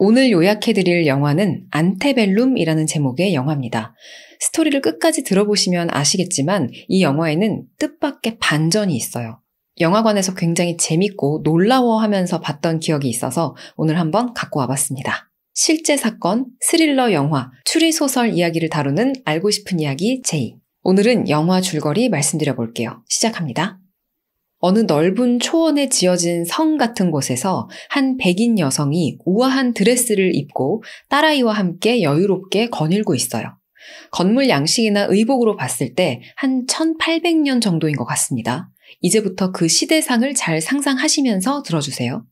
오늘 요약해드릴 영화는 안테벨룸이라는 제목의 영화입니다. 스토리를 끝까지 들어보시면 아시겠지만 이 영화에는 뜻밖의 반전이 있어요. 영화관에서 굉장히 재밌고 놀라워하면서 봤던 기억이 있어서 오늘 한번 갖고 와봤습니다. 실제 사건, 스릴러 영화, 추리소설 이야기를 다루는 알고 싶은 이야기 제이. 오늘은 영화 줄거리 말씀드려볼게요. 시작합니다. 어느 넓은 초원에 지어진 성 같은 곳에서 한 백인 여성이 우아한 드레스를 입고 딸아이와 함께 여유롭게 거닐고 있어요. 건물 양식이나 의복으로 봤을 때 한 1800년 정도인 것 같습니다. 이제부터 그 시대상을 잘 상상하시면서 들어주세요.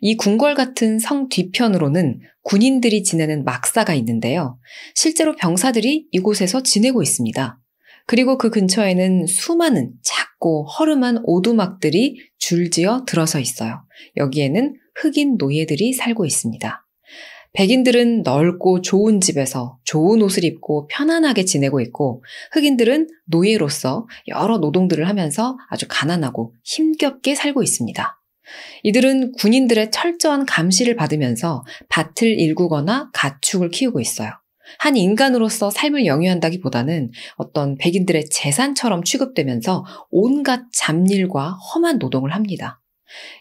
이 궁궐 같은 성 뒤편으로는 군인들이 지내는 막사가 있는데요. 실제로 병사들이 이곳에서 지내고 있습니다. 그리고 그 근처에는 수많은 작고 허름한 오두막들이 줄지어 들어서 있어요. 여기에는 흑인 노예들이 살고 있습니다. 백인들은 넓고 좋은 집에서 좋은 옷을 입고 편안하게 지내고 있고 흑인들은 노예로서 여러 노동들을 하면서 아주 가난하고 힘겹게 살고 있습니다. 이들은 군인들의 철저한 감시를 받으면서 밭을 일구거나 가축을 키우고 있어요. 한 인간으로서 삶을 영위한다기보다는 어떤 백인들의 재산처럼 취급되면서 온갖 잡일과 험한 노동을 합니다.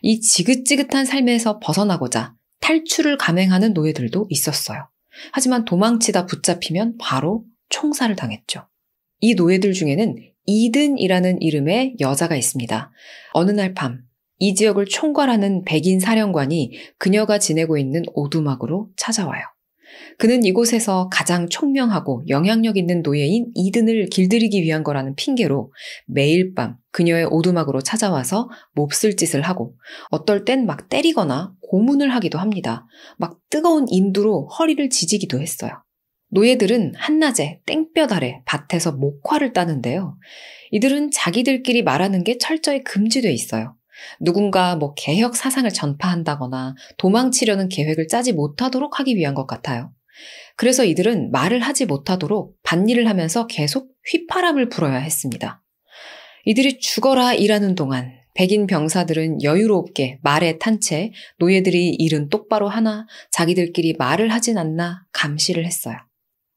이 지긋지긋한 삶에서 벗어나고자 탈출을 감행하는 노예들도 있었어요. 하지만 도망치다 붙잡히면 바로 총살을 당했죠. 이 노예들 중에는 이든이라는 이름의 여자가 있습니다. 어느 날 밤, 이 지역을 총괄하는 백인 사령관이 그녀가 지내고 있는 오두막으로 찾아와요. 그는 이곳에서 가장 총명하고 영향력 있는 노예인 이든을 길들이기 위한 거라는 핑계로 매일 밤 그녀의 오두막으로 찾아와서 몹쓸 짓을 하고 어떨 땐 막 때리거나 고문을 하기도 합니다. 막 뜨거운 인두로 허리를 지지기도 했어요. 노예들은 한낮에 땡볕 아래 밭에서 목화를 따는데요. 이들은 자기들끼리 말하는 게 철저히 금지돼 있어요. 누군가 개혁 사상을 전파한다거나 도망치려는 계획을 짜지 못하도록 하기 위한 것 같아요. 그래서 이들은 말을 하지 못하도록 밭일을 하면서 계속 휘파람을 불어야 했습니다. 이들이 죽어라 일하는 동안 백인 병사들은 여유롭게 말에 탄 채 노예들이 일은 똑바로 하나 자기들끼리 말을 하진 않나 감시를 했어요.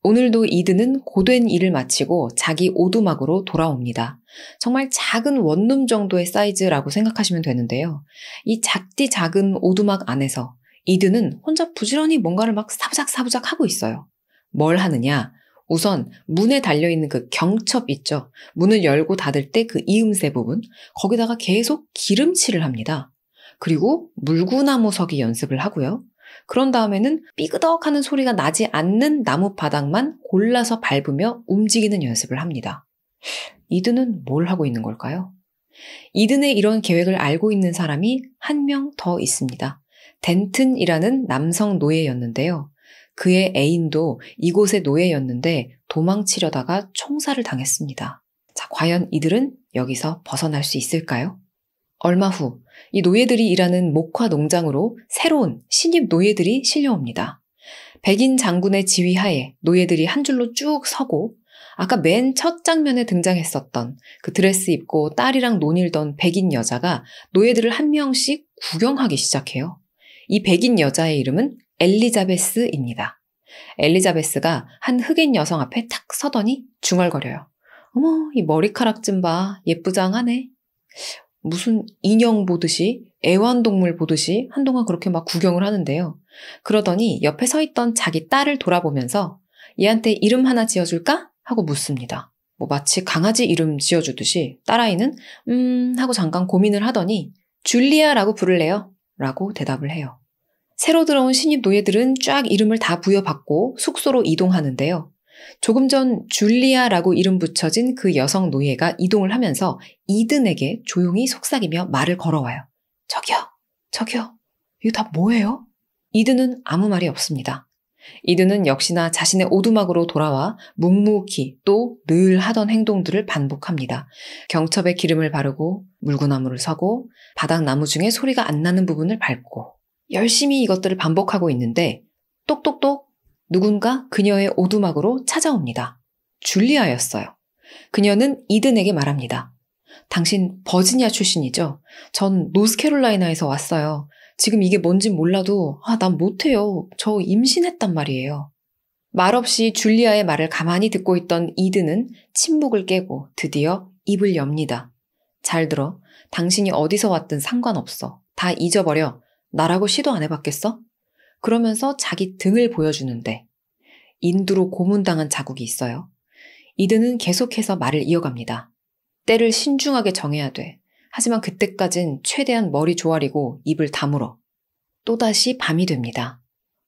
오늘도 이든은 고된 일을 마치고 자기 오두막으로 돌아옵니다. 정말 작은 원룸 정도의 사이즈라고 생각하시면 되는데요. 이 작디 작은 오두막 안에서 이든은 혼자 부지런히 뭔가를 막 사부작 하고 있어요. 뭘 하느냐? 우선 문에 달려있는 그 경첩 있죠? 문을 열고 닫을 때 그 이음새 부분, 거기다가 계속 기름칠을 합니다. 그리고 물구나무 서기 연습을 하고요. 그런 다음에는 삐그덕하는 소리가 나지 않는 나무 바닥만 골라서 밟으며 움직이는 연습을 합니다. 이든은 뭘 하고 있는 걸까요? 이든의 이런 계획을 알고 있는 사람이 한 명 더 있습니다. 덴튼이라는 남성 노예였는데요. 그의 애인도 이곳의 노예였는데 도망치려다가 총살을 당했습니다. 자, 과연 이들은 여기서 벗어날 수 있을까요? 얼마 후 이 노예들이 일하는 목화 농장으로 새로운 신입 노예들이 실려옵니다. 백인 장군의 지휘하에 노예들이 한 줄로 쭉 서고 아까 맨 첫 장면에 등장했었던 그 드레스 입고 딸이랑 논일던 백인 여자가 노예들을 한 명씩 구경하기 시작해요. 이 백인 여자의 이름은 엘리자베스입니다. 엘리자베스가 한 흑인 여성 앞에 탁 서더니 중얼거려요. 어머, 이 머리카락 좀 봐. 예쁘장하네. 무슨 인형 보듯이 애완동물 보듯이 한동안 그렇게 막 구경을 하는데요. 그러더니 옆에 서 있던 자기 딸을 돌아보면서 얘한테 이름 하나 지어줄까? 하고 묻습니다. 마치 강아지 이름 지어주듯이 딸아이는 하고 잠깐 고민을 하더니 줄리아라고 부를래요? 라고 대답을 해요. 새로 들어온 신입 노예들은 쫙 이름을 다 부여받고 숙소로 이동하는데요. 조금 전 줄리아라고 이름 붙여진 그 여성 노예가 이동을 하면서 이든에게 조용히 속삭이며 말을 걸어와요. 저기요, 이거 다 뭐예요? 이든은 아무 말이 없습니다. 이든은 역시나 자신의 오두막으로 돌아와 묵묵히 또 늘 하던 행동들을 반복합니다. 경첩에 기름을 바르고 물구나무를 서고 바닥나무 중에 소리가 안 나는 부분을 밟고 열심히 이것들을 반복하고 있는데 똑똑똑 누군가 그녀의 오두막으로 찾아옵니다. 줄리아였어요. 그녀는 이든에게 말합니다. 당신 버지니아 출신이죠? 전 노스캐롤라이나에서 왔어요. 지금 이게 뭔진 몰라도 난 못해요. 저 임신했단 말이에요. 말없이 줄리아의 말을 가만히 듣고 있던 이든은 침묵을 깨고 드디어 입을 엽니다. 잘 들어. 당신이 어디서 왔든 상관없어. 다 잊어버려. 나라고 시도 안 해봤겠어? 그러면서 자기 등을 보여주는데 인두로 고문당한 자국이 있어요. 이든은 계속해서 말을 이어갑니다. 때를 신중하게 정해야 돼. 하지만 그때까진 최대한 머리 조아리고 입을 다물어. 또다시 밤이 됩니다.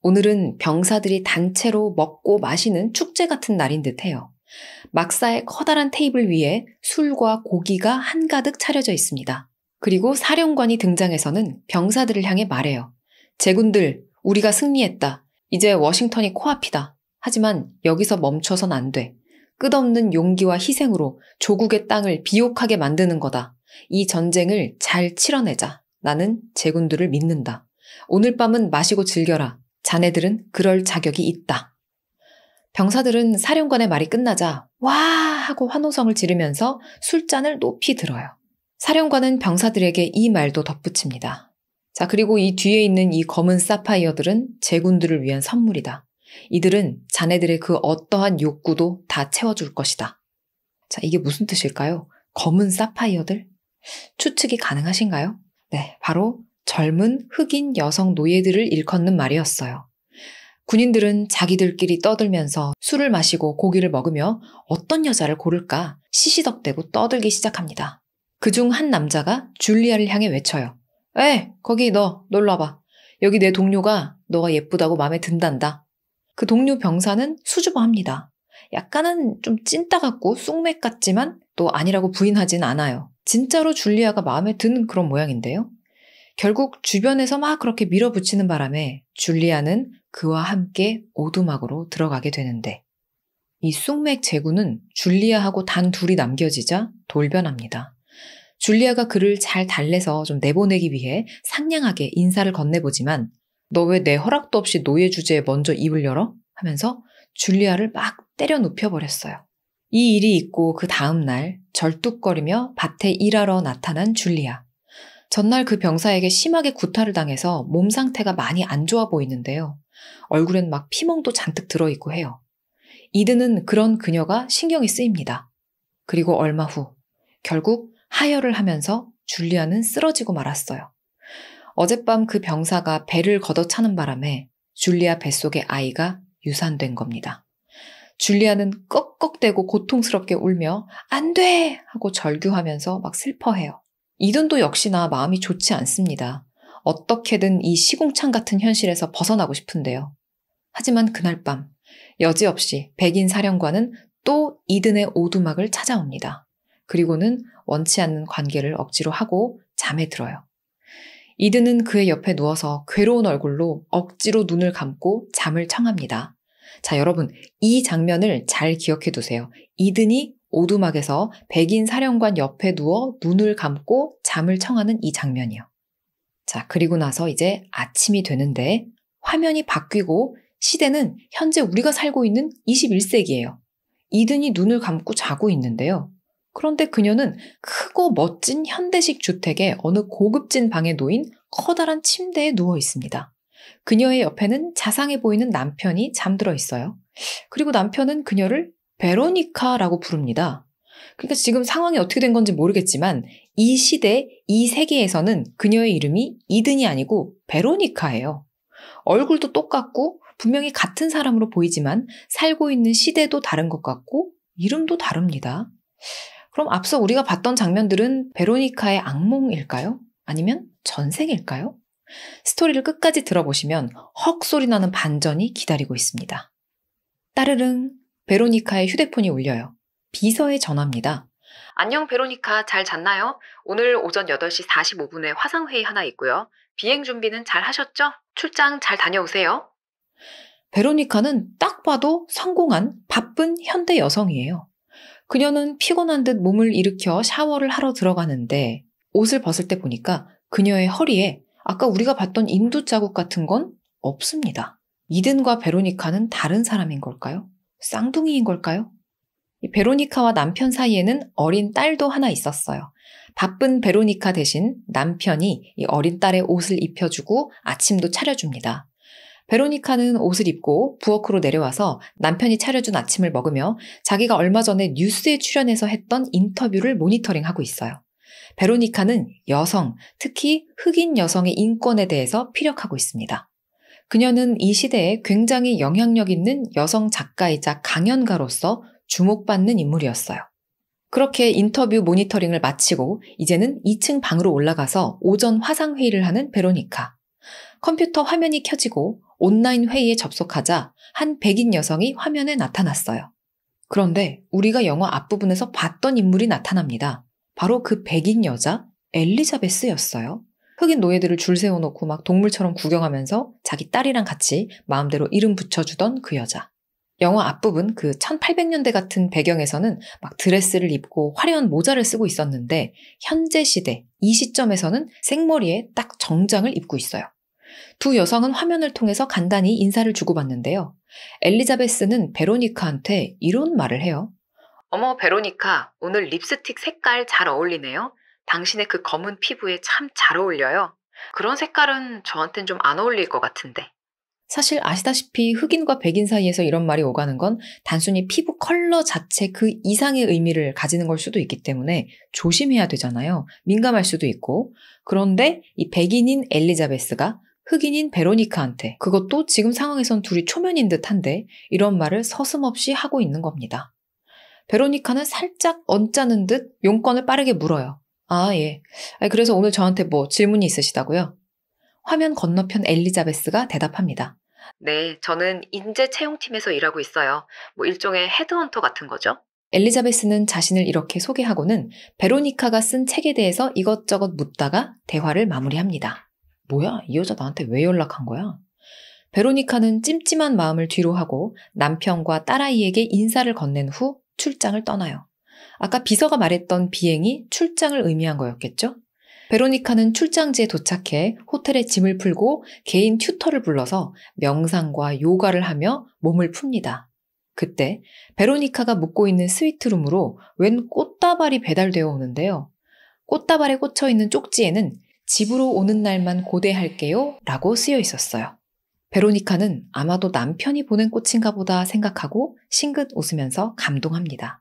오늘은 병사들이 단체로 먹고 마시는 축제 같은 날인 듯해요. 막사의 커다란 테이블 위에 술과 고기가 한가득 차려져 있습니다. 그리고 사령관이 등장해서는 병사들을 향해 말해요. 제군들, 우리가 승리했다. 이제 워싱턴이 코앞이다. 하지만 여기서 멈춰선 안 돼. 끝없는 용기와 희생으로 조국의 땅을 비옥하게 만드는 거다. 이 전쟁을 잘 치러내자. 나는 제군들을 믿는다. 오늘 밤은 마시고 즐겨라. 자네들은 그럴 자격이 있다. 병사들은 사령관의 말이 끝나자 와 하고 환호성을 지르면서 술잔을 높이 들어요. 사령관은 병사들에게 이 말도 덧붙입니다. 자, 그리고 이 뒤에 있는 이 검은 사파이어들은 제군들을 위한 선물이다. 이들은 자네들의 그 어떠한 욕구도 다 채워줄 것이다. 자, 이게 무슨 뜻일까요? 검은 사파이어들? 추측이 가능하신가요? 네, 바로 젊은 흑인 여성 노예들을 일컫는 말이었어요. 군인들은 자기들끼리 떠들면서 술을 마시고 고기를 먹으며 어떤 여자를 고를까 시시덕대고 떠들기 시작합니다. 그중 한 남자가 줄리아를 향해 외쳐요. 거기 너 놀러 와봐. 여기 내 동료가 너가 예쁘다고 마음에 든단다. 그 동료 병사는 수줍어합니다. 약간은 좀 찐따 같고 쑥맥 같지만 또 아니라고 부인하진 않아요. 진짜로 줄리아가 마음에 드는 그런 모양인데요. 결국 주변에서 막 그렇게 밀어붙이는 바람에 줄리아는 그와 함께 오두막으로 들어가게 되는데 이 쑥맥 제군은 줄리아하고 단 둘이 남겨지자 돌변합니다. 줄리아가 그를 잘 달래서 좀 내보내기 위해 상냥하게 인사를 건네보지만 너 왜 내 허락도 없이 노예 주제에 먼저 입을 열어? 하면서 줄리아를 막 때려 눕혀버렸어요. 이 일이 있고 그 다음 날 절뚝거리며 밭에 일하러 나타난 줄리아. 전날 그 병사에게 심하게 구타를 당해서 몸 상태가 많이 안 좋아 보이는데요. 얼굴엔 막 피멍도 잔뜩 들어있고 해요. 이드는 그런 그녀가 신경이 쓰입니다. 그리고 얼마 후 결국 하혈을 하면서 줄리아는 쓰러지고 말았어요. 어젯밤 그 병사가 배를 걷어차는 바람에 줄리아 뱃속의 아이가 유산된 겁니다. 줄리아는 꺽꺽대고 고통스럽게 울며 안 돼! 하고 절규하면서 막 슬퍼해요. 이든도 역시나 마음이 좋지 않습니다. 어떻게든 이 시궁창 같은 현실에서 벗어나고 싶은데요. 하지만 그날 밤 여지없이 백인 사령관은 또 이든의 오두막을 찾아옵니다. 그리고는 원치 않는 관계를 억지로 하고 잠에 들어요. 이든은 그의 옆에 누워서 괴로운 얼굴로 억지로 눈을 감고 잠을 청합니다. 자, 여러분, 이 장면을 잘 기억해 두세요. 이든이 오두막에서 백인 사령관 옆에 누워 눈을 감고 잠을 청하는 이 장면이요. 자, 그리고 나서 이제 아침이 되는데 화면이 바뀌고 시대는 현재 우리가 살고 있는 21세기예요. 이든이 눈을 감고 자고 있는데요. 그런데 그녀는 크고 멋진 현대식 주택의 어느 고급진 방에 놓인 커다란 침대에 누워 있습니다. 그녀의 옆에는 자상해 보이는 남편이 잠들어 있어요. 그리고 남편은 그녀를 베로니카라고 부릅니다. 그러니까 지금 상황이 어떻게 된 건지 모르겠지만 이 시대, 이 세계에서는 그녀의 이름이 이든이 아니고 베로니카예요. 얼굴도 똑같고 분명히 같은 사람으로 보이지만 살고 있는 시대도 다른 것 같고 이름도 다릅니다. 그럼 앞서 우리가 봤던 장면들은 베로니카의 악몽일까요? 아니면 전생일까요? 스토리를 끝까지 들어보시면 헉 소리 나는 반전이 기다리고 있습니다. 따르릉, 베로니카의 휴대폰이 울려요. 비서의 전화입니다. 안녕 베로니카, 잘 잤나요? 오늘 오전 8시 45분에 화상회의 하나 있고요. 비행 준비는 잘 하셨죠? 출장 잘 다녀오세요. 베로니카는 딱 봐도 성공한 바쁜 현대 여성이에요. 그녀는 피곤한 듯 몸을 일으켜 샤워를 하러 들어가는데 옷을 벗을 때 보니까 그녀의 허리에 아까 우리가 봤던 인두 자국 같은 건 없습니다. 이든과 베로니카는 다른 사람인 걸까요? 쌍둥이인 걸까요? 이 베로니카와 남편 사이에는 어린 딸도 하나 있었어요. 바쁜 베로니카 대신 남편이 이 어린 딸의 옷을 입혀주고 아침도 차려줍니다. 베로니카는 옷을 입고 부엌으로 내려와서 남편이 차려준 아침을 먹으며 자기가 얼마 전에 뉴스에 출연해서 했던 인터뷰를 모니터링하고 있어요. 베로니카는 여성, 특히 흑인 여성의 인권에 대해서 피력하고 있습니다. 그녀는 이 시대에 굉장히 영향력 있는 여성 작가이자 강연가로서 주목받는 인물이었어요. 그렇게 인터뷰 모니터링을 마치고 이제는 2층 방으로 올라가서 오전 화상회의를 하는 베로니카. 컴퓨터 화면이 켜지고 온라인 회의에 접속하자 한 백인 여성이 화면에 나타났어요. 그런데 우리가 영화 앞부분에서 봤던 인물이 나타납니다. 바로 그 백인 여자 엘리자베스였어요. 흑인 노예들을 줄 세워놓고 막 동물처럼 구경하면서 자기 딸이랑 같이 마음대로 이름 붙여주던 그 여자. 영화 앞부분 그 1800년대 같은 배경에서는 막 드레스를 입고 화려한 모자를 쓰고 있었는데 현재 시대, 이 시점에서는 생머리에 딱 정장을 입고 있어요. 두 여성은 화면을 통해서 간단히 인사를 주고받는데요. 엘리자베스는 베로니카한테 이런 말을 해요. 어머 베로니카, 오늘 립스틱 색깔 잘 어울리네요. 당신의 그 검은 피부에 참 잘 어울려요. 그런 색깔은 저한텐 좀 안 어울릴 것 같은데. 사실 아시다시피 흑인과 백인 사이에서 이런 말이 오가는 건 단순히 피부 컬러 자체 그 이상의 의미를 가지는 걸 수도 있기 때문에 조심해야 되잖아요. 민감할 수도 있고. 그런데 이 백인인 엘리자베스가 흑인인 베로니카한테, 그것도 지금 상황에선 둘이 초면인 듯한데 이런 말을 서슴없이 하고 있는 겁니다. 베로니카는 살짝 언짢은 듯 용건을 빠르게 물어요. 아, 예. 그래서 오늘 저한테 뭐 질문이 있으시다고요? 화면 건너편 엘리자베스가 대답합니다. 네, 저는 인재 채용팀에서 일하고 있어요. 뭐 일종의 헤드헌터 같은 거죠. 엘리자베스는 자신을 이렇게 소개하고는 베로니카가 쓴 책에 대해서 이것저것 묻다가 대화를 마무리합니다. 뭐야? 이 여자 나한테 왜 연락한 거야? 베로니카는 찜찜한 마음을 뒤로 하고 남편과 딸아이에게 인사를 건넨 후 출장을 떠나요. 아까 비서가 말했던 비행이 출장을 의미한 거였겠죠? 베로니카는 출장지에 도착해 호텔에 짐을 풀고 개인 튜터를 불러서 명상과 요가를 하며 몸을 풉니다. 그때 베로니카가 묵고 있는 스위트룸으로 웬 꽃다발이 배달되어 오는데요. 꽃다발에 꽂혀 있는 쪽지에는 집으로 오는 날만 고대할게요 라고 쓰여 있었어요. 베로니카는 아마도 남편이 보낸 꽃인가 보다 생각하고 싱긋 웃으면서 감동합니다.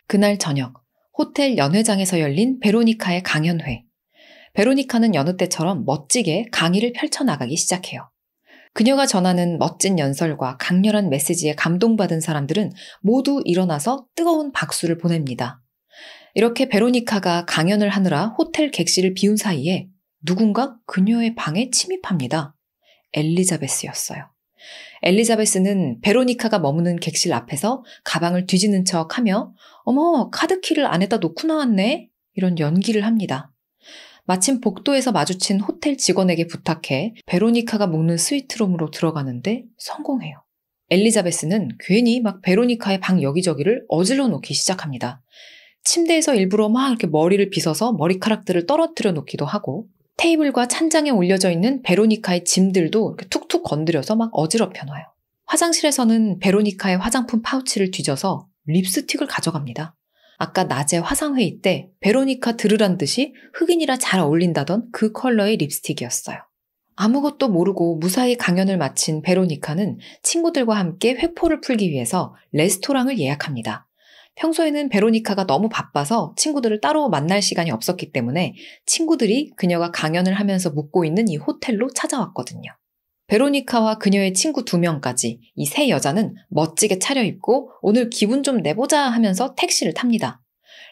그날 저녁 호텔 연회장에서 열린 베로니카의 강연회. 베로니카는 여느 때처럼 멋지게 강의를 펼쳐나가기 시작해요. 그녀가 전하는 멋진 연설과 강렬한 메시지에 감동받은 사람들은 모두 일어나서 뜨거운 박수를 보냅니다. 이렇게 베로니카가 강연을 하느라 호텔 객실을 비운 사이에 누군가 그녀의 방에 침입합니다. 엘리자베스였어요. 엘리자베스는 베로니카가 머무는 객실 앞에서 가방을 뒤지는 척하며 어머, 카드키를 안에다 놓고 나왔네? 이런 연기를 합니다. 마침 복도에서 마주친 호텔 직원에게 부탁해 베로니카가 묵는 스위트룸으로 들어가는데 성공해요. 엘리자베스는 괜히 막 베로니카의 방 여기저기를 어질러 놓기 시작합니다. 침대에서 일부러 막 이렇게 머리를 빗어서 머리카락들을 떨어뜨려 놓기도 하고 테이블과 찬장에 올려져 있는 베로니카의 짐들도 이렇게 툭툭 건드려서 막 어지럽혀 놔요. 화장실에서는 베로니카의 화장품 파우치를 뒤져서 립스틱을 가져갑니다. 아까 낮에 화상회의 때 베로니카 들으란 듯이 흑인이라 잘 어울린다던 그 컬러의 립스틱이었어요. 아무것도 모르고 무사히 강연을 마친 베로니카는 친구들과 함께 회포를 풀기 위해서 레스토랑을 예약합니다. 평소에는 베로니카가 너무 바빠서 친구들을 따로 만날 시간이 없었기 때문에 친구들이 그녀가 강연을 하면서 묵고 있는 이 호텔로 찾아왔거든요. 베로니카와 그녀의 친구 2명까지 이 세 여자는 멋지게 차려입고 오늘 기분 좀 내보자 하면서 택시를 탑니다.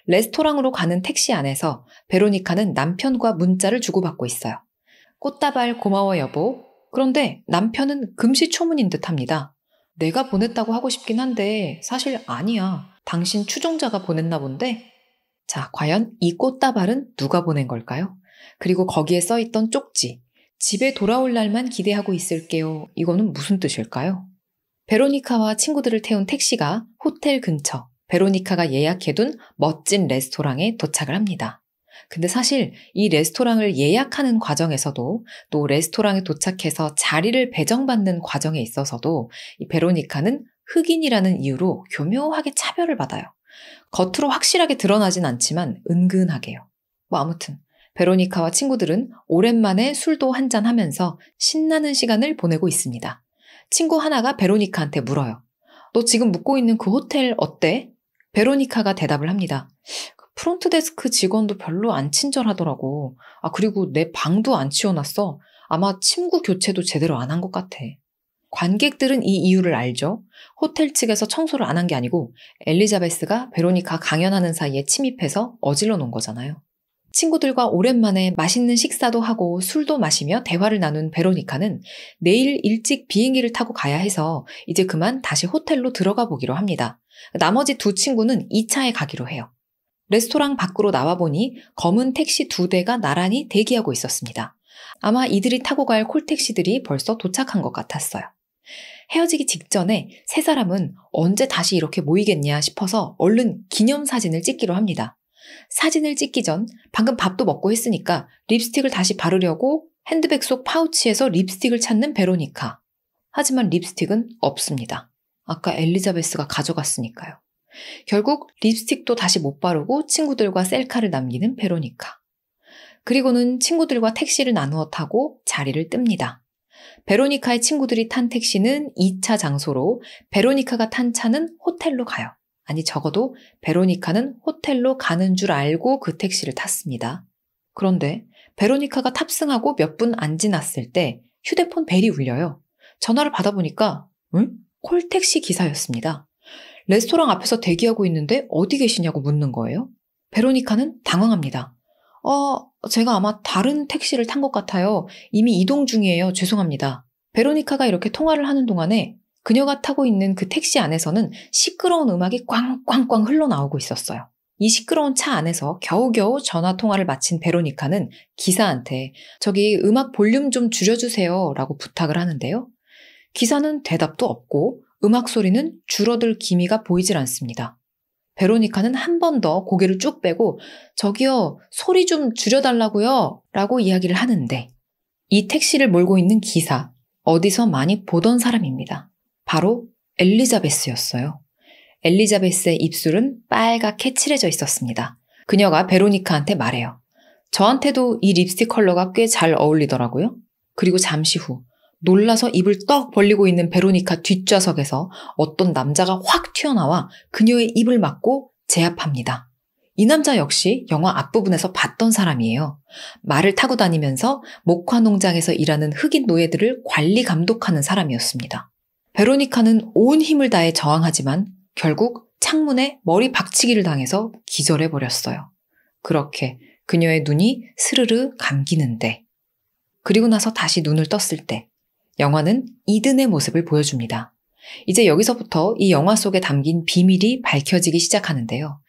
레스토랑으로 가는 택시 안에서 베로니카는 남편과 문자를 주고받고 있어요. 꽃다발 고마워 여보. 그런데 남편은 금시초문인 듯합니다. 내가 보냈다고 하고 싶긴 한데 사실 아니야. 당신 추종자가 보냈나 본데? 자, 과연 이 꽃다발은 누가 보낸 걸까요? 그리고 거기에 써있던 쪽지. 집에 돌아올 날만 기대하고 있을게요. 이거는 무슨 뜻일까요? 베로니카와 친구들을 태운 택시가 호텔 근처 베로니카가 예약해둔 멋진 레스토랑에 도착을 합니다. 근데 사실 이 레스토랑을 예약하는 과정에서도 또 레스토랑에 도착해서 자리를 배정받는 과정에 있어서도 이 베로니카는 흑인이라는 이유로 교묘하게 차별을 받아요. 겉으로 확실하게 드러나진 않지만 은근하게요. 아무튼 베로니카와 친구들은 오랜만에 술도 한잔하면서 신나는 시간을 보내고 있습니다. 친구 하나가 베로니카한테 물어요. 너 지금 묵고 있는 그 호텔 어때? 베로니카가 대답을 합니다. 프론트 데스크 직원도 별로 안 친절하더라고. 그리고 내 방도 안 치워놨어. 아마 침구 교체도 제대로 안 한 것 같아. 관객들은 이 이유를 알죠. 호텔 측에서 청소를 안 한 게 아니고 엘리자베스가 베로니카 강연하는 사이에 침입해서 어질러 놓은 거잖아요. 친구들과 오랜만에 맛있는 식사도 하고 술도 마시며 대화를 나눈 베로니카는 내일 일찍 비행기를 타고 가야 해서 이제 그만 다시 호텔로 들어가 보기로 합니다. 나머지 두 친구는 2차에 가기로 해요. 레스토랑 밖으로 나와보니 검은 택시 2대가 나란히 대기하고 있었습니다. 아마 이들이 타고 갈 콜택시들이 벌써 도착한 것 같았어요. 헤어지기 직전에 세 사람은 언제 다시 이렇게 모이겠냐 싶어서 얼른 기념사진을 찍기로 합니다. 사진을 찍기 전 방금 밥도 먹고 했으니까 립스틱을 다시 바르려고 핸드백 속 파우치에서 립스틱을 찾는 베로니카. 하지만 립스틱은 없습니다. 아까 엘리자베스가 가져갔으니까요. 결국 립스틱도 다시 못 바르고 친구들과 셀카를 남기는 베로니카. 그리고는 친구들과 택시를 나누어 타고 자리를 뜹니다. 베로니카의 친구들이 탄 택시는 2차 장소로, 베로니카가 탄 차는 호텔로 가요. 아니, 적어도 베로니카는 호텔로 가는 줄 알고 그 택시를 탔습니다. 그런데 베로니카가 탑승하고 몇 분 안 지났을 때 휴대폰 벨이 울려요. 전화를 받아보니까 콜택시 기사였습니다. 레스토랑 앞에서 대기하고 있는데 어디 계시냐고 묻는 거예요. 베로니카는 당황합니다. 제가 아마 다른 택시를 탄 것 같아요. 이미 이동 중이에요. 죄송합니다. 베로니카가 이렇게 통화를 하는 동안에 그녀가 타고 있는 그 택시 안에서는 시끄러운 음악이 꽝꽝꽝 흘러나오고 있었어요. 이 시끄러운 차 안에서 겨우겨우 전화 통화를 마친 베로니카는 기사한테 저기 음악 볼륨 좀 줄여주세요 라고 부탁을 하는데요. 기사는 대답도 없고 음악 소리는 줄어들 기미가 보이질 않습니다. 베로니카는 한 번 더 고개를 쭉 빼고 저기요, 소리 좀 줄여달라고요 라고 이야기를 하는데 이 택시를 몰고 있는 기사, 어디서 많이 보던 사람입니다. 바로 엘리자베스였어요. 엘리자베스의 입술은 빨갛게 칠해져 있었습니다. 그녀가 베로니카한테 말해요. 저한테도 이 립스틱 컬러가 꽤 잘 어울리더라고요. 그리고 잠시 후 놀라서 입을 떡 벌리고 있는 베로니카 뒷좌석에서 어떤 남자가 확 튀어나와 그녀의 입을 막고 제압합니다. 이 남자 역시 영화 앞부분에서 봤던 사람이에요. 말을 타고 다니면서 목화 농장에서 일하는 흑인 노예들을 관리 감독하는 사람이었습니다. 베로니카는 온 힘을 다해 저항하지만 결국 창문에 머리 박치기를 당해서 기절해버렸어요. 그렇게 그녀의 눈이 스르르 감기는데 그리고 나서 다시 눈을 떴을 때 영화는 이든의 모습을 보여줍니다. 이제 여기서부터 이 영화 속에 담긴 비밀이 밝혀지기 시작하는데요.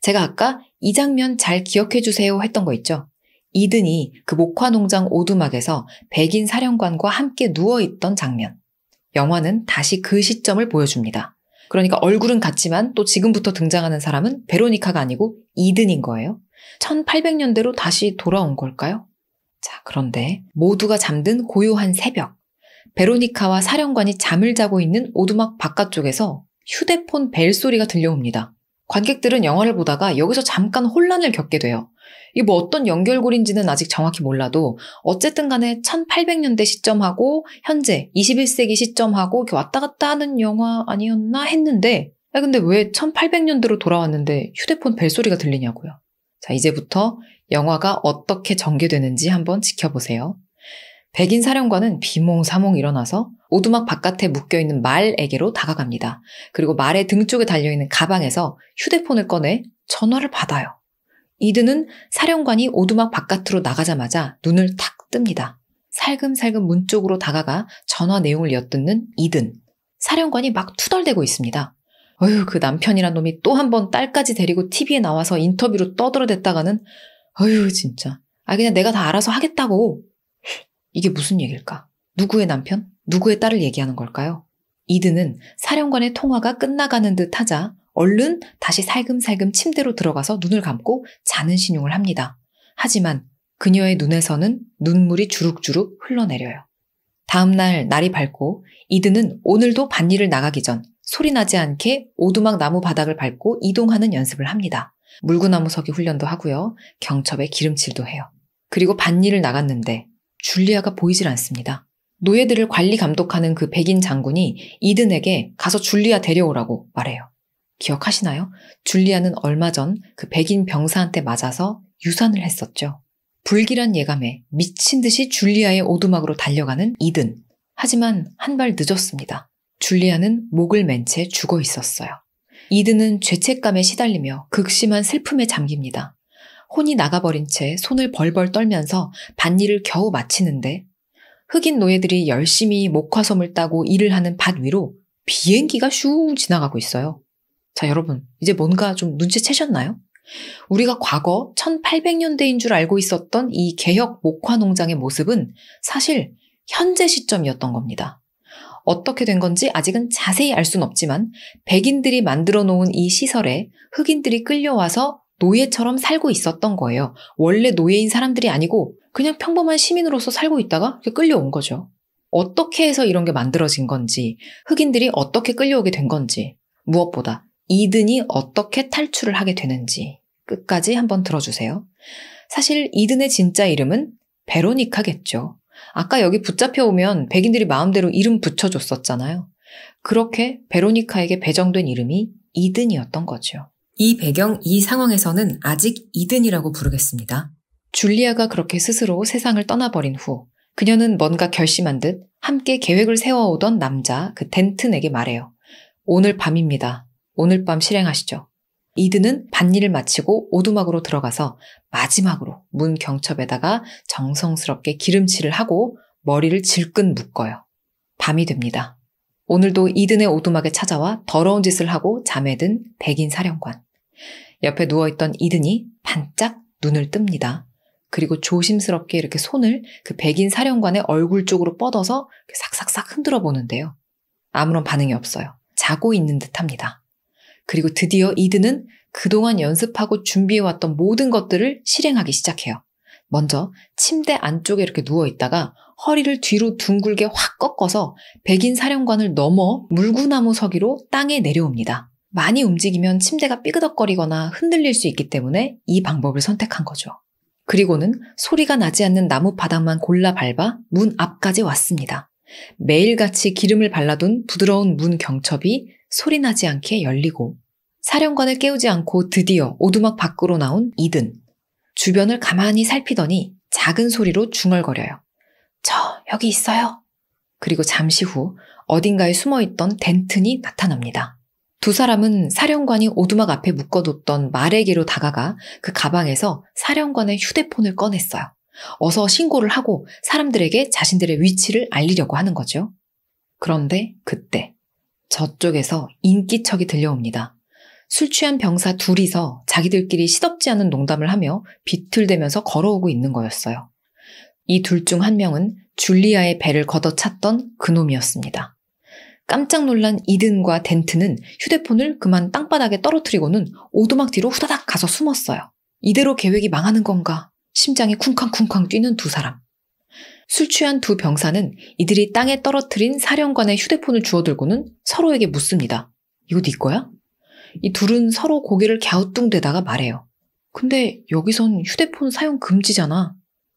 제가 아까 이 장면 잘 기억해주세요 했던 거 있죠? 이든이 그 목화농장 오두막에서 백인 사령관과 함께 누워있던 장면. 영화는 다시 그 시점을 보여줍니다. 그러니까 얼굴은 같지만 또 지금부터 등장하는 사람은 베로니카가 아니고 이든인 거예요. 1800년대로 다시 돌아온 걸까요? 자, 그런데 모두가 잠든 고요한 새벽. 베로니카와 사령관이 잠을 자고 있는 오두막 바깥쪽에서 휴대폰 벨 소리가 들려옵니다. 관객들은 영화를 보다가 여기서 잠깐 혼란을 겪게 돼요. 이게 뭐 어떤 연결고리인지는 아직 정확히 몰라도 어쨌든 간에 1800년대 시점하고 현재 21세기 시점하고 이렇게 왔다 갔다 하는 영화 아니었나 했는데 근데 왜 1800년대로 돌아왔는데 휴대폰 벨 소리가 들리냐고요. 자, 이제부터 영화가 어떻게 전개되는지 한번 지켜보세요. 백인 사령관은 비몽사몽 일어나서 오두막 바깥에 묶여있는 말에게로 다가갑니다. 그리고 말의 등 쪽에 달려있는 가방에서 휴대폰을 꺼내 전화를 받아요. 이든은 사령관이 오두막 바깥으로 나가자마자 눈을 탁 뜹니다. 살금살금 문 쪽으로 다가가 전화 내용을 엿듣는 이든. 사령관이 막 투덜대고 있습니다. 어휴, 그 남편이란 놈이 또 한 번 딸까지 데리고 TV에 나와서 인터뷰로 떠들어댔다가는 어휴 진짜. 그냥 내가 다 알아서 하겠다고. 이게 무슨 얘기일까? 누구의 남편? 누구의 딸을 얘기하는 걸까요? 이든은 사령관의 통화가 끝나가는 듯 하자 얼른 다시 살금살금 침대로 들어가서 눈을 감고 자는 신용을 합니다. 하지만 그녀의 눈에서는 눈물이 주룩주룩 흘러내려요. 다음 날 날이 밝고 이든은 오늘도 밭일을 나가기 전 소리 나지 않게 오두막 나무 바닥을 밟고 이동하는 연습을 합니다. 물구나무 서기 훈련도 하고요. 경첩에 기름칠도 해요. 그리고 밭일을 나갔는데 줄리아가 보이질 않습니다. 노예들을 관리 감독하는 그 백인 장군이 이든에게 가서 줄리아 데려오라고 말해요. 기억하시나요? 줄리아는 얼마 전 그 백인 병사한테 맞아서 유산을 했었죠. 불길한 예감에 미친 듯이 줄리아의 오두막으로 달려가는 이든. 하지만 한 발 늦었습니다. 줄리아는 목을 맨 채 죽어 있었어요. 이든은 죄책감에 시달리며 극심한 슬픔에 잠깁니다. 혼이 나가버린 채 손을 벌벌 떨면서 밭일을 겨우 마치는데 흑인 노예들이 열심히 목화솜을 따고 일을 하는 밭 위로 비행기가 슈 지나가고 있어요. 자, 여러분, 이제 뭔가 좀 눈치채셨나요? 우리가 과거 1800년대인 줄 알고 있었던 이 개혁 목화 농장의 모습은 사실 현재 시점이었던 겁니다. 어떻게 된 건지 아직은 자세히 알 수는 없지만 백인들이 만들어 놓은 이 시설에 흑인들이 끌려와서 노예처럼 살고 있었던 거예요. 원래 노예인 사람들이 아니고 그냥 평범한 시민으로서 살고 있다가 끌려온 거죠. 어떻게 해서 이런 게 만들어진 건지, 흑인들이 어떻게 끌려오게 된 건지, 무엇보다 이든이 어떻게 탈출을 하게 되는지 끝까지 한번 들어주세요. 사실 이든의 진짜 이름은 베로니카겠죠. 아까 여기 붙잡혀 오면 백인들이 마음대로 이름 붙여줬었잖아요. 그렇게 베로니카에게 배정된 이름이 이든이었던 거죠. 이 배경, 이 상황에서는 아직 이든이라고 부르겠습니다. 줄리아가 그렇게 스스로 세상을 떠나버린 후 그녀는 뭔가 결심한 듯 함께 계획을 세워오던 남자 그 덴튼에게 말해요. 오늘 밤입니다. 오늘 밤 실행하시죠. 이든은 밭일을 마치고 오두막으로 들어가서 마지막으로 문 경첩에다가 정성스럽게 기름칠을 하고 머리를 질끈 묶어요. 밤이 됩니다. 오늘도 이든의 오두막에 찾아와 더러운 짓을 하고 잠에 든 백인 사령관. 옆에 누워있던 이든이 반짝 눈을 뜹니다. 그리고 조심스럽게 이렇게 손을 그 백인 사령관의 얼굴 쪽으로 뻗어서 싹싹싹 흔들어 보는데요. 아무런 반응이 없어요. 자고 있는 듯합니다. 그리고 드디어 이든은 그동안 연습하고 준비해왔던 모든 것들을 실행하기 시작해요. 먼저 침대 안쪽에 이렇게 누워있다가 허리를 뒤로 둥글게 확 꺾어서 백인 사령관을 넘어 물구나무 서기로 땅에 내려옵니다. 많이 움직이면 침대가 삐그덕거리거나 흔들릴 수 있기 때문에 이 방법을 선택한 거죠. 그리고는 소리가 나지 않는 나무 바닥만 골라 밟아 문 앞까지 왔습니다. 매일같이 기름을 발라둔 부드러운 문 경첩이 소리나지 않게 열리고 사령관을 깨우지 않고 드디어 오두막 밖으로 나온 이든. 주변을 가만히 살피더니 작은 소리로 중얼거려요. 저 여기 있어요. 그리고 잠시 후 어딘가에 숨어있던 덴튼이 나타납니다. 두 사람은 사령관이 오두막 앞에 묶어뒀던 마레개로 다가가 그 가방에서 사령관의 휴대폰을 꺼냈어요. 어서 신고를 하고 사람들에게 자신들의 위치를 알리려고 하는 거죠. 그런데 그때 저쪽에서 인기척이 들려옵니다. 술 취한 병사 둘이서 자기들끼리 시덥지 않은 농담을 하며 비틀대면서 걸어오고 있는 거였어요. 이 둘 중 한 명은 줄리아의 배를 걷어찼던 그놈이었습니다. 깜짝 놀란 이든과 덴트는 휴대폰을 그만 땅바닥에 떨어뜨리고는 오두막 뒤로 후다닥 가서 숨었어요. 이대로 계획이 망하는 건가? 심장이 쿵쾅쿵쾅 뛰는 두 사람. 술 취한 두 병사는 이들이 땅에 떨어뜨린 사령관의 휴대폰을 주워들고는 서로에게 묻습니다. 이거 네 거야? 이 둘은 서로 고개를 갸우뚱대다가 말해요. 근데 여기선 휴대폰 사용 금지잖아.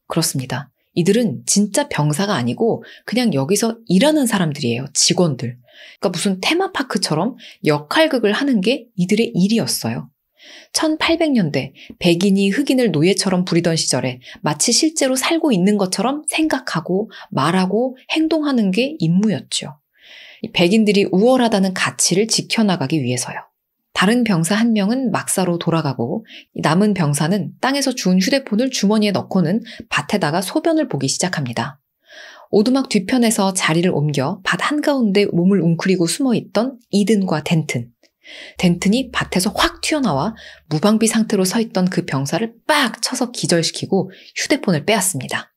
그렇습니다. 이들은 진짜 병사가 아니고 그냥 여기서 일하는 사람들이에요. 직원들. 그러니까 무슨 테마파크처럼 역할극을 하는 게 이들의 일이었어요. 1800년대 백인이 흑인을 노예처럼 부리던 시절에 마치 실제로 살고 있는 것처럼 생각하고 말하고 행동하는 게 임무였죠. 백인들이 우월하다는 가치를 지켜나가기 위해서요. 다른 병사 한 명은 막사로 돌아가고 남은 병사는 땅에서 주운 휴대폰을 주머니에 넣고는 밭에다가 소변을 보기 시작합니다. 오두막 뒤편에서 자리를 옮겨 밭 한가운데 몸을 웅크리고 숨어있던 이든과 덴튼. 덴튼이 밭에서 확 튀어나와 무방비 상태로 서있던 그 병사를 빡 쳐서 기절시키고 휴대폰을 빼앗습니다.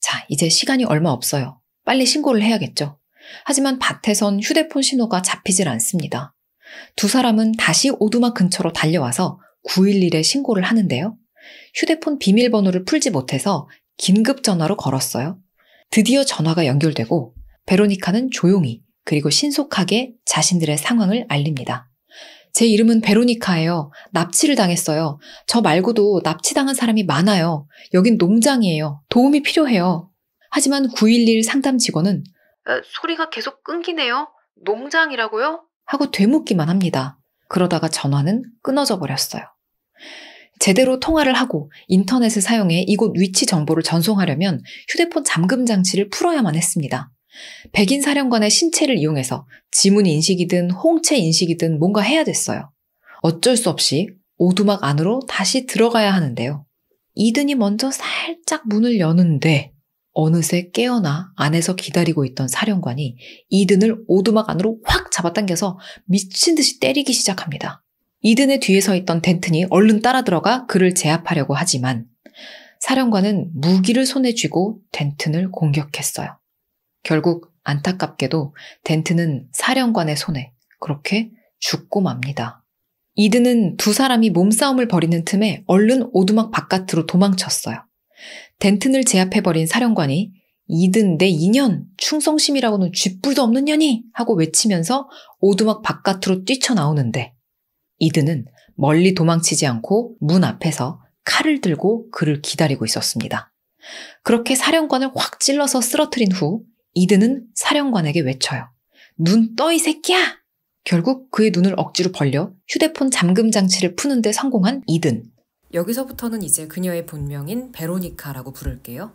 자, 이제 시간이 얼마 없어요. 빨리 신고를 해야겠죠. 하지만 밭에선 휴대폰 신호가 잡히질 않습니다. 두 사람은 다시 오두막 근처로 달려와서 911에 신고를 하는데요. 휴대폰 비밀번호를 풀지 못해서 긴급 전화로 걸었어요. 드디어 전화가 연결되고 베로니카는 조용히 그리고 신속하게 자신들의 상황을 알립니다. 제 이름은 베로니카예요. 납치를 당했어요. 저 말고도 납치당한 사람이 많아요. 여긴 농장이에요. 도움이 필요해요. 하지만 911 상담 직원은 소리가 계속 끊기네요. 농장이라고요? 하고 되묻기만 합니다. 그러다가 전화는 끊어져 버렸어요. 제대로 통화를 하고 인터넷을 사용해 이곳 위치 정보를 전송하려면 휴대폰 잠금 장치를 풀어야만 했습니다. 백인 사령관의 신체를 이용해서 지문 인식이든 홍채 인식이든 뭔가 해야 됐어요. 어쩔 수 없이 오두막 안으로 다시 들어가야 하는데요. 이든이 먼저 살짝 문을 여는데 어느새 깨어나 안에서 기다리고 있던 사령관이 이든을 오두막 안으로 확 잡아당겨서 미친 듯이 때리기 시작합니다. 이든의 뒤에 서 있던 덴튼이 얼른 따라 들어가 그를 제압하려고 하지만 사령관은 무기를 손에 쥐고 덴튼을 공격했어요. 결국 안타깝게도 덴튼은 사령관의 손에 그렇게 죽고 맙니다. 이든은 두 사람이 몸싸움을 벌이는 틈에 얼른 오두막 바깥으로 도망쳤어요. 덴튼을 제압해버린 사령관이 이든 내 인연, 충성심이라고는 쥐뿔도 없는 년이 하고 외치면서 오두막 바깥으로 뛰쳐나오는데 이든은 멀리 도망치지 않고 문 앞에서 칼을 들고 그를 기다리고 있었습니다. 그렇게 사령관을 확 찔러서 쓰러뜨린 후 이든은 사령관에게 외쳐요. 눈 떠 이 새끼야! 결국 그의 눈을 억지로 벌려 휴대폰 잠금 장치를 푸는데 성공한 이든. 여기서부터는 이제 그녀의 본명인 베로니카라고 부를게요.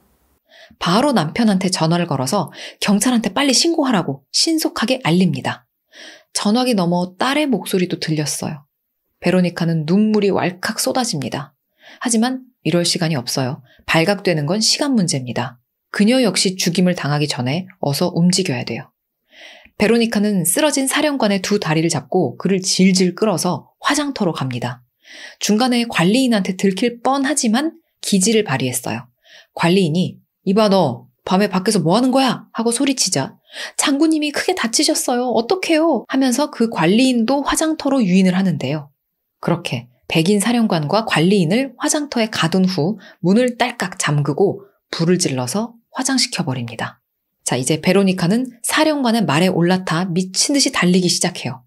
바로 남편한테 전화를 걸어서 경찰한테 빨리 신고하라고 신속하게 알립니다. 전화기 너머 딸의 목소리도 들렸어요. 베로니카는 눈물이 왈칵 쏟아집니다. 하지만 이럴 시간이 없어요. 발각되는 건 시간 문제입니다. 그녀 역시 죽임을 당하기 전에 어서 움직여야 돼요. 베로니카는 쓰러진 사령관의 두 다리를 잡고 그를 질질 끌어서 화장터로 갑니다. 중간에 관리인한테 들킬 뻔하지만 기지를 발휘했어요. 관리인이 이봐 너 밤에 밖에서 뭐 하는 거야? 하고 소리치자 장군님이 크게 다치셨어요. 어떡해요? 하면서 그 관리인도 화장터로 유인을 하는데요. 그렇게 백인 사령관과 관리인을 화장터에 가둔 후 문을 딸깍 잠그고 불을 질러서 화장시켜버립니다. 자, 이제 베로니카는 사령관의 말에 올라타 미친 듯이 달리기 시작해요.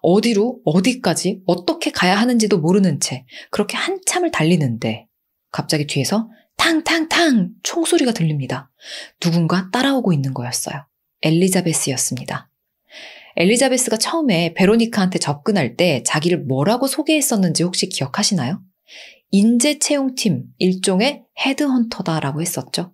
어디로, 어디까지, 어떻게 가야 하는지도 모르는 채 그렇게 한참을 달리는데 갑자기 뒤에서 탕탕탕 총소리가 들립니다. 누군가 따라오고 있는 거였어요. 엘리자베스였습니다. 엘리자베스가 처음에 베로니카한테 접근할 때 자기를 뭐라고 소개했었는지 혹시 기억하시나요? 인재채용팀, 일종의 헤드헌터다라고 했었죠.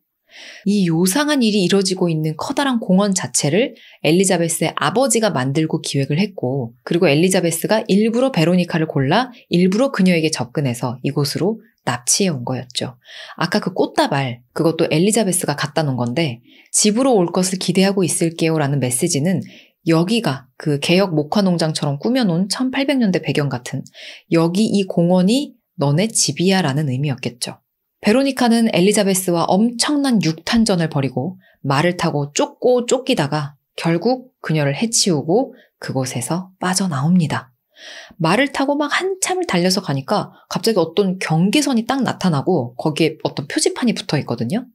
이 요상한 일이 이뤄지고 있는 커다란 공원 자체를 엘리자베스의 아버지가 만들고 기획을 했고 그리고 엘리자베스가 일부러 베로니카를 골라 일부러 그녀에게 접근해서 이곳으로 납치해 온 거였죠. 아까 그 꽃다발, 그것도 엘리자베스가 갖다 놓은 건데 집으로 올 것을 기대하고 있을게요 라는 메시지는 여기가 그 개역 목화농장처럼 꾸며놓은 1800년대 배경 같은 여기 이 공원이 너네 집이야 라는 의미였겠죠. 베로니카는 엘리자베스와 엄청난 육탄전을 벌이고 말을 타고 쫓고 쫓기다가 결국 그녀를 해치우고 그곳에서 빠져나옵니다. 말을 타고 막 한참을 달려서 가니까 갑자기 어떤 경계선이 딱 나타나고 거기에 어떤 표지판이 붙어 있거든요.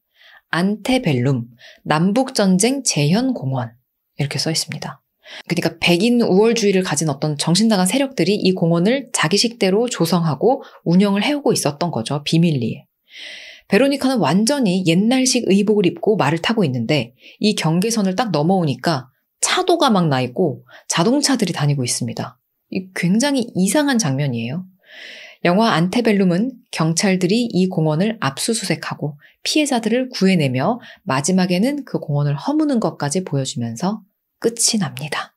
안테벨룸, 남북전쟁 재현공원 이렇게 써 있습니다. 그러니까 백인 우월주의를 가진 어떤 정신나간 세력들이 이 공원을 자기 식대로 조성하고 운영을 해오고 있었던 거죠. 비밀리에. 베로니카는 완전히 옛날식 의복을 입고 말을 타고 있는데 이 경계선을 딱 넘어오니까 차도가 막 나 있고 자동차들이 다니고 있습니다. 이 굉장히 이상한 장면이에요. 영화 안테벨룸은 경찰들이 이 공원을 압수수색하고 피해자들을 구해내며 마지막에는 그 공원을 허무는 것까지 보여주면서 끝이 납니다.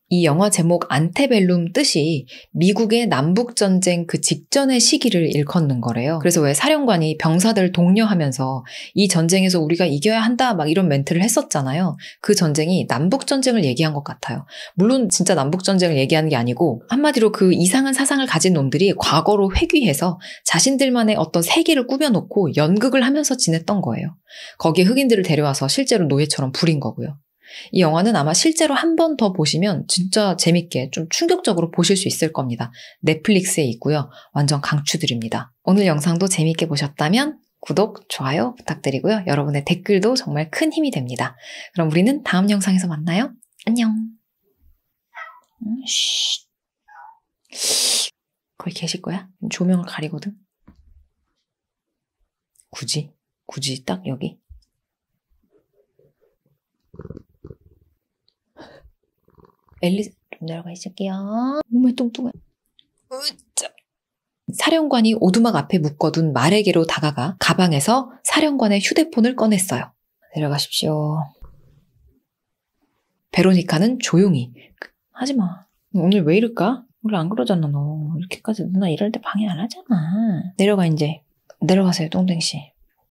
이 영화 제목 안테벨룸 뜻이 미국의 남북전쟁 그 직전의 시기를 일컫는 거래요. 그래서 왜 사령관이 병사들 독려하면서 이 전쟁에서 우리가 이겨야 한다 막 이런 멘트를 했었잖아요. 그 전쟁이 남북전쟁을 얘기한 것 같아요. 물론 진짜 남북전쟁을 얘기하는 게 아니고 한마디로 그 이상한 사상을 가진 놈들이 과거로 회귀해서 자신들만의 어떤 세계를 꾸며놓고 연극을 하면서 지냈던 거예요. 거기에 흑인들을 데려와서 실제로 노예처럼 부린 거고요. 이 영화는 아마 실제로 한 번 더 보시면 진짜 재밌게 좀 충격적으로 보실 수 있을 겁니다. 넷플릭스에 있고요. 완전 강추드립니다. 오늘 영상도 재밌게 보셨다면 구독, 좋아요 부탁드리고요. 여러분의 댓글도 정말 큰 힘이 됩니다. 그럼 우리는 다음 영상에서 만나요. 안녕. 거기 계실 거야? 조명을 가리거든? 굳이 딱 여기? 앨리스, 좀 내려가 있을게요. 몸에 뚱뚱해. 으짜. 사령관이 오두막 앞에 묶어둔 마레개로 다가가 가방에서 사령관의 휴대폰을 꺼냈어요. 내려가십시오. 베로니카는 조용히. 하지마. 오늘 왜 이럴까? 원래 안 그러잖아 너. 이렇게까지 누나 일할 때 방해 안 하잖아. 내려가 이제. 내려가세요 똥땡씨.